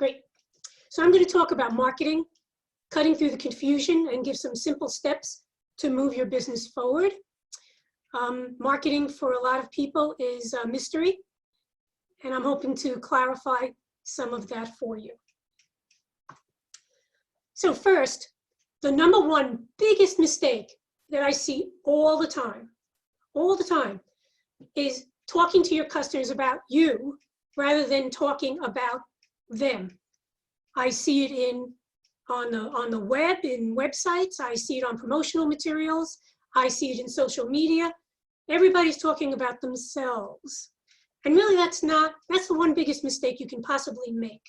Great. So I'm going to talk about marketing, cutting through the confusion, and give some simple steps to move your business forward. Marketing for a lot of people is a mystery, and I'm hoping to clarify some of that for you. So first, the number one biggest mistake that I see all the time, is talking to your customers about you rather than talking about them. I see it on the web, in websites. I see it on promotional materials. I see it in social media. Everybody's talking about themselves. And really that's the one biggest mistake you can possibly make.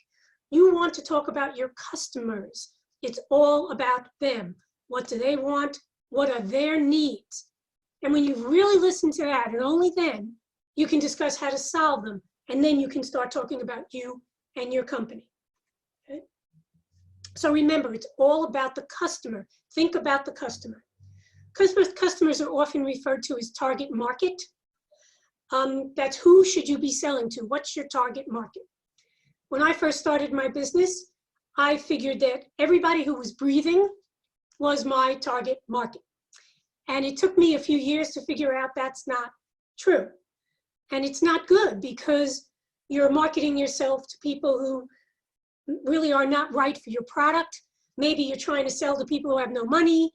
You want to talk about your customers. It's all about them. What do they want? What are their needs? And when you really listen to that, and only then, you can discuss how to solve them. And then you can start talking about you and your company. Okay? So remember, it's all about the customer. Think about the customer. Customers are often referred to as target market. That's who should you be selling to? What's your target market? When I first started my business, I figured that everybody who was breathing was my target market. And it took me a few years to figure out that's not true. And it's not good because you're marketing yourself to people who really are not right for your product. Maybe you're trying to sell to people who have no money.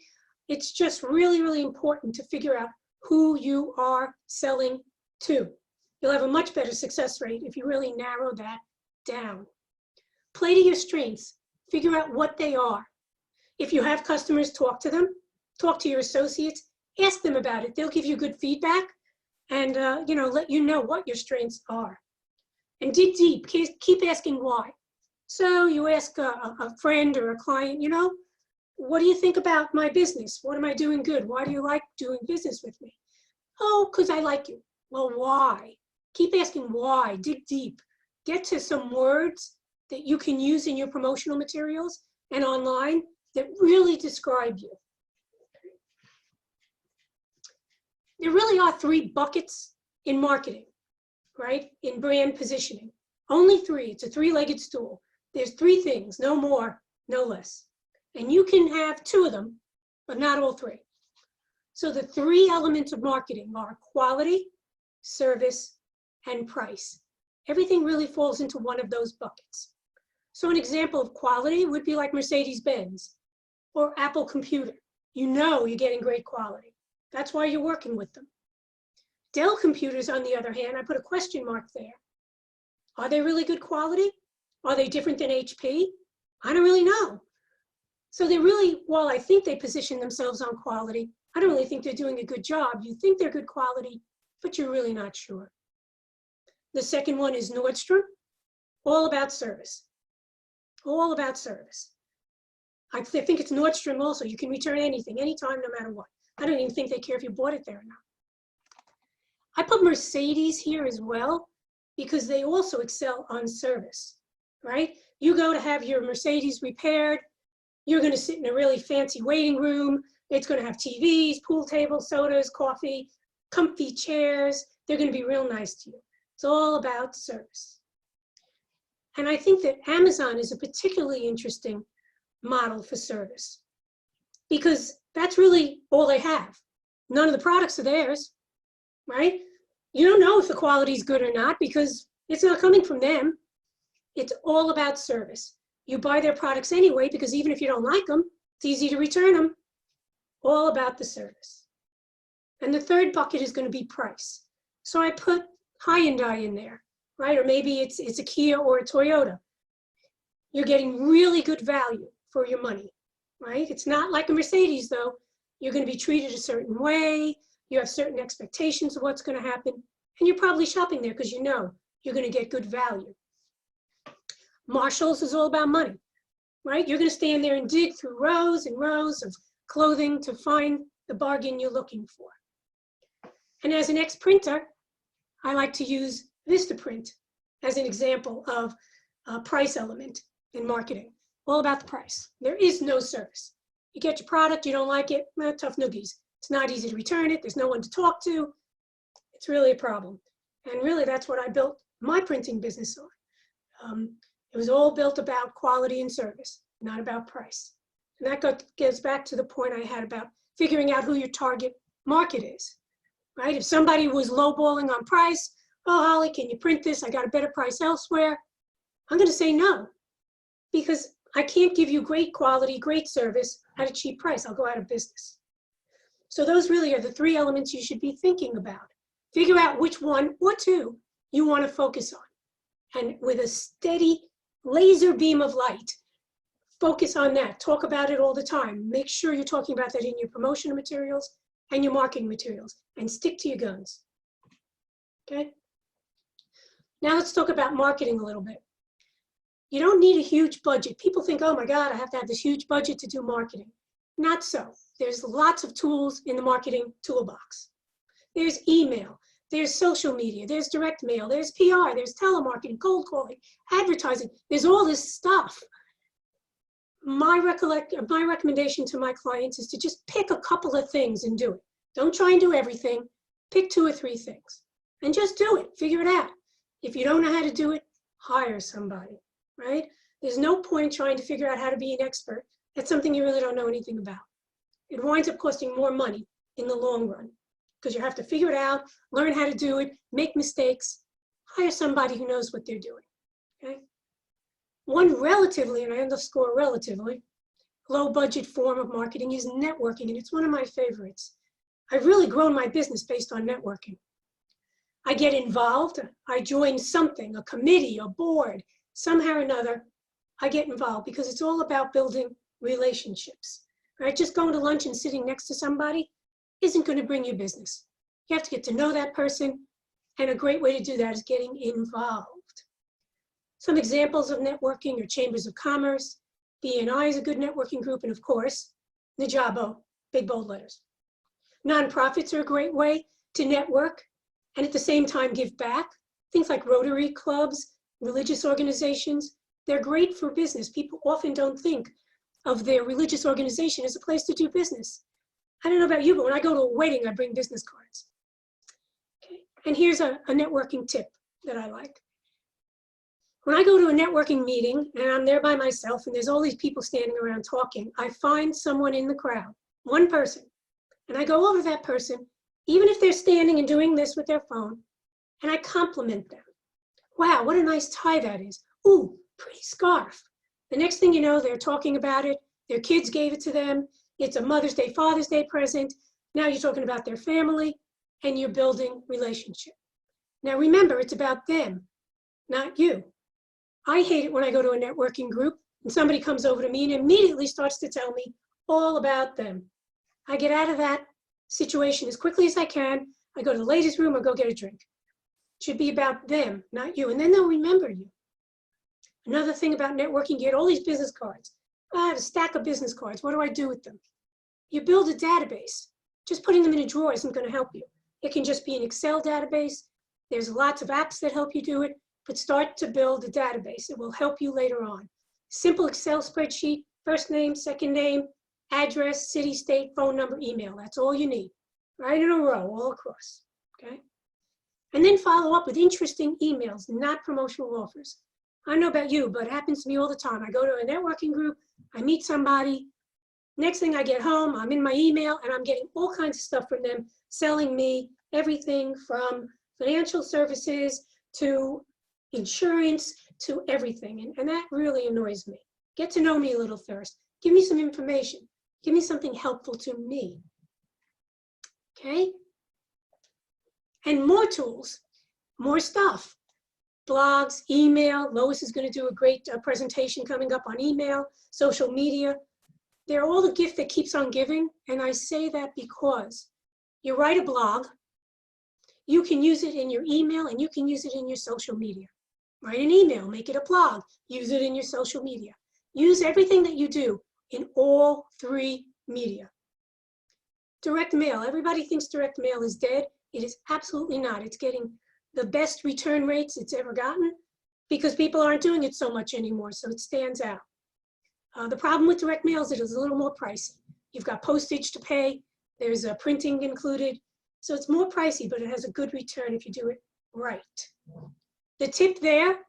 It's just really, really important to figure out who you are selling to. You'll have a much better success rate if you really narrow that down. Play to your strengths. Figure out what they are. If you have customers, talk to them. Talk to your associates. Ask them about it. They'll give you good feedback and let you know what your strengths are. And dig deep. Keep asking why. So you ask a friend or a client, what do you think about my business? What am I doing good? Why do you like doing business with me? Oh, because I like you. Well, why? Keep asking why. Dig deep. Get to some words that you can use in your promotional materials and online that really describe you. There really are three buckets in marketing, right? In brand positioning. Only three. It's a three-legged stool. There's three things, no more, no less. And you can have two of them, but not all three. So the three elements of marketing are quality, service, and price. Everything really falls into one of those buckets. So an example of quality would be like Mercedes-Benz or Apple Computer. You know you're getting great quality. That's why you're working with them. Dell computers, on the other hand, I put a question mark there. Are they really good quality? Are they different than HP? I don't really know. So they really, while I think they position themselves on quality, I don't really think they're doing a good job. You think they're good quality, but you're really not sure. The second one is Nordstrom, all about service. All about service. I think it's Nordstrom also. You can return anything, anytime, no matter what. I don't even think they care if you bought it there or not. I put Mercedes here as well because they also excel on service, right? You go to have your Mercedes repaired. You're going to sit in a really fancy waiting room. It's going to have TVs, pool tables, sodas, coffee, comfy chairs. They're going to be real nice to you. It's all about service. And I think that Amazon is a particularly interesting model for service because that's really all they have. None of the products are theirs, right? You don't know if the quality is good or not because it's not coming from them. It's all about service. You buy their products anyway because even if you don't like them, it's easy to return them. All about the service. And the third bucket is going to be price. So I put Hyundai in there, right? Or maybe it's a Kia or a Toyota. You're getting really good value for your money, right? It's not like a Mercedes though. You're going to be treated a certain way. You have certain expectations of what's going to happen. And you're probably shopping there because you know you're going to get good value. Marshall's is all about money, right? You're going to stand there and dig through rows and rows of clothing to find the bargain you're looking for. And as an ex-printer, I like to use Vistaprint as an example of a price element in marketing. All about the price. There is no service. You get your product, you don't like it, tough noogies. It's not easy to return it. There's no one to talk to. It's really a problem. And really, that's what I built my printing business on. It was all built about quality and service, not about price. And that gets back to the point I had about figuring out who your target market is, right? If somebody was lowballing on price, oh, Holly, can you print this? I got a better price elsewhere. I'm going to say no, because I can't give you great quality, great service at a cheap price. I'll go out of business. So those really are the three elements you should be thinking about. Figure out which one or two you want to focus on. And with a steady laser beam of light, focus on that. Talk about it all the time. Make sure you're talking about that in your promotional materials and your marketing materials, and stick to your guns. Okay? Now let's talk about marketing a little bit. You don't need a huge budget. People think, oh my God, I have to have this huge budget to do marketing. Not so. There's lots of tools in the marketing toolbox. There's email, there's social media, there's direct mail, there's PR, there's telemarketing, cold calling, advertising. There's all this stuff. My recommendation to my clients is to just pick a couple of things and do it. Don't try and do everything. Pick 2 or 3 things and just do it. Figure it out. If you don't know how to do it, hire somebody, right? There's no point trying to figure out how to be an expert at something you really don't know anything about. It winds up costing more money in the long run because you have to figure it out, learn how to do it, make mistakes, hire somebody who knows what they're doing, okay? One relatively, and I underscore relatively, low budget form of marketing is networking, and it's one of my favorites. I've really grown my business based on networking. I get involved, I join something, a committee, a board, somehow or another, I get involved because it's all about building relationships, right? Just going to lunch and sitting next to somebody isn't going to bring you business. You have to get to know that person, and a great way to do that is getting involved. Some examples of networking are chambers of commerce, BNI is a good networking group, and of course, NJAWBO, big bold letters. Nonprofits are a great way to network and at the same time give back. Things like Rotary clubs, religious organizations, they're great for business. People often don't think of their religious organization as a place to do business. I don't know about you, but when I go to a wedding, I bring business cards. Okay. And here's a networking tip that I like. When I go to a networking meeting and I'm there by myself and there's all these people standing around talking, I find someone in the crowd, one person, and I go over to that person, even if they're standing and doing this with their phone, and I compliment them. Wow, what a nice tie that is. Ooh, pretty scarf. The next thing you know, they're talking about it. Their kids gave it to them. It's a Mother's Day, Father's Day present. Now you're talking about their family and you're building relationship. Now remember, it's about them, not you. I hate it when I go to a networking group and somebody comes over to me and immediately starts to tell me all about them. I get out of that situation as quickly as I can. I go to the ladies' room or go get a drink. It should be about them, not you. And then they'll remember you. Another thing about networking, you get all these business cards. I have a stack of business cards. What do I do with them? You build a database. Just putting them in a drawer isn't going to help you. It can just be an Excel database. There's lots of apps that help you do it, but start to build a database. It will help you later on. Simple Excel spreadsheet, first name, second name, address, city, state, phone number, email. That's all you need, right in a row, all across, okay? And then follow up with interesting emails, not promotional offers. I don't know about you, but it happens to me all the time. I go to a networking group, I meet somebody, next thing I get home, I'm in my email and I'm getting all kinds of stuff from them, selling me everything from financial services to insurance to everything. And that really annoys me. Get to know me a little first. Give me some information. Give me something helpful to me. Okay? And more tools, more stuff. Blogs, email. Lois is going to do a great presentation coming up on email, social media. They're all the gift that keeps on giving. And I say that because you write a blog, you can use it in your email and you can use it in your social media. Write an email, make it a blog, use it in your social media. Use everything that you do in all 3 media. Direct mail, everybody thinks direct mail is dead. It is absolutely not. It's getting the best return rates it's ever gotten because people aren't doing it so much anymore, so it stands out. The problem with direct mail is it is a little more pricey. You've got postage to pay, there's printing included, so it's more pricey, but it has a good return if you do it right. The tip there,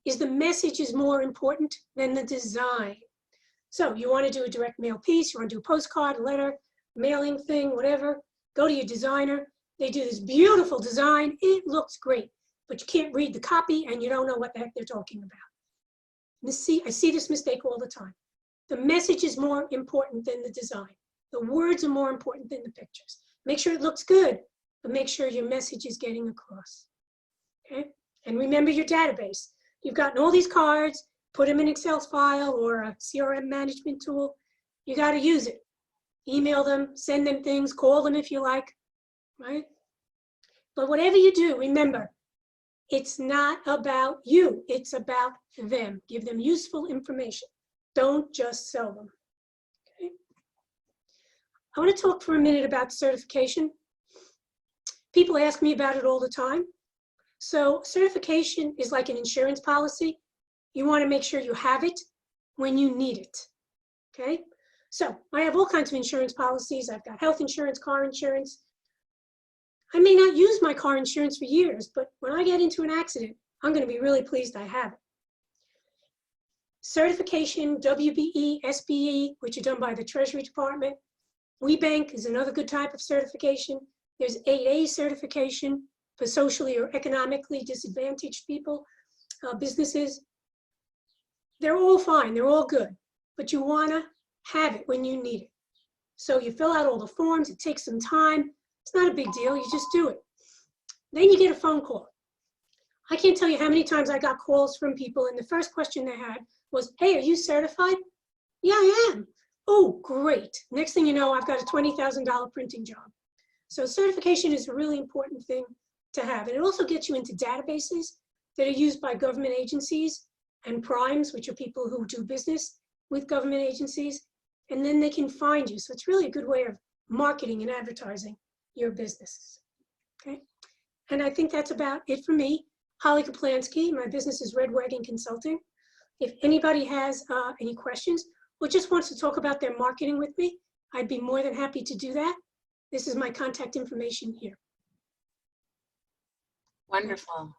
is the message is more important than the design. So you want to do a direct mail piece, you want to do a postcard, a letter, mailing thing, whatever, go to your designer. They do this beautiful design. It looks great, but you can't read the copy and you don't know what the heck they're talking about. I see this mistake all the time. The message is more important than the design. The words are more important than the pictures. Make sure it looks good, but make sure your message is getting across. Okay? And remember your database. You've gotten all these cards, put them in an Excel file or a CRM management tool. You got to use it. Email them, send them things, call them if you like, right? But whatever you do, remember, it's not about you. It's about them. Give them useful information. Don't just sell them. Okay? I want to talk for a minute about certification. People ask me about it all the time. So certification is like an insurance policy. You want to make sure you have it when you need it, okay? So I have all kinds of insurance policies. I've got health insurance, car insurance. I may not use my car insurance for years, but when I get into an accident, I'm going to be really pleased I have it. Certification, WBE, SBE, which are done by the Treasury Department. WeBank is another good type of certification. There's 8A certification for socially or economically disadvantaged people, businesses. They're all fine, they're all good, but you wanna have it when you need it. So you fill out all the forms, it takes some time. It's not a big deal, you just do it. Then you get a phone call. I can't tell you how many times I got calls from people and the first question they had was, hey, are you certified? Yeah, I am. Oh, great. Next thing you know, I've got a $20,000 printing job. So certification is a really important thing to have. And it also gets you into databases that are used by government agencies and primes, which are people who do business with government agencies, and then they can find you. So it's really a good way of marketing and advertising your businesses, okay? And I think that's about it for me. Holly Kaplansky, my business is Red Wagon Consulting. If anybody has any questions or just wants to talk about their marketing with me, I'd be more than happy to do that. This is my contact information here. Wonderful.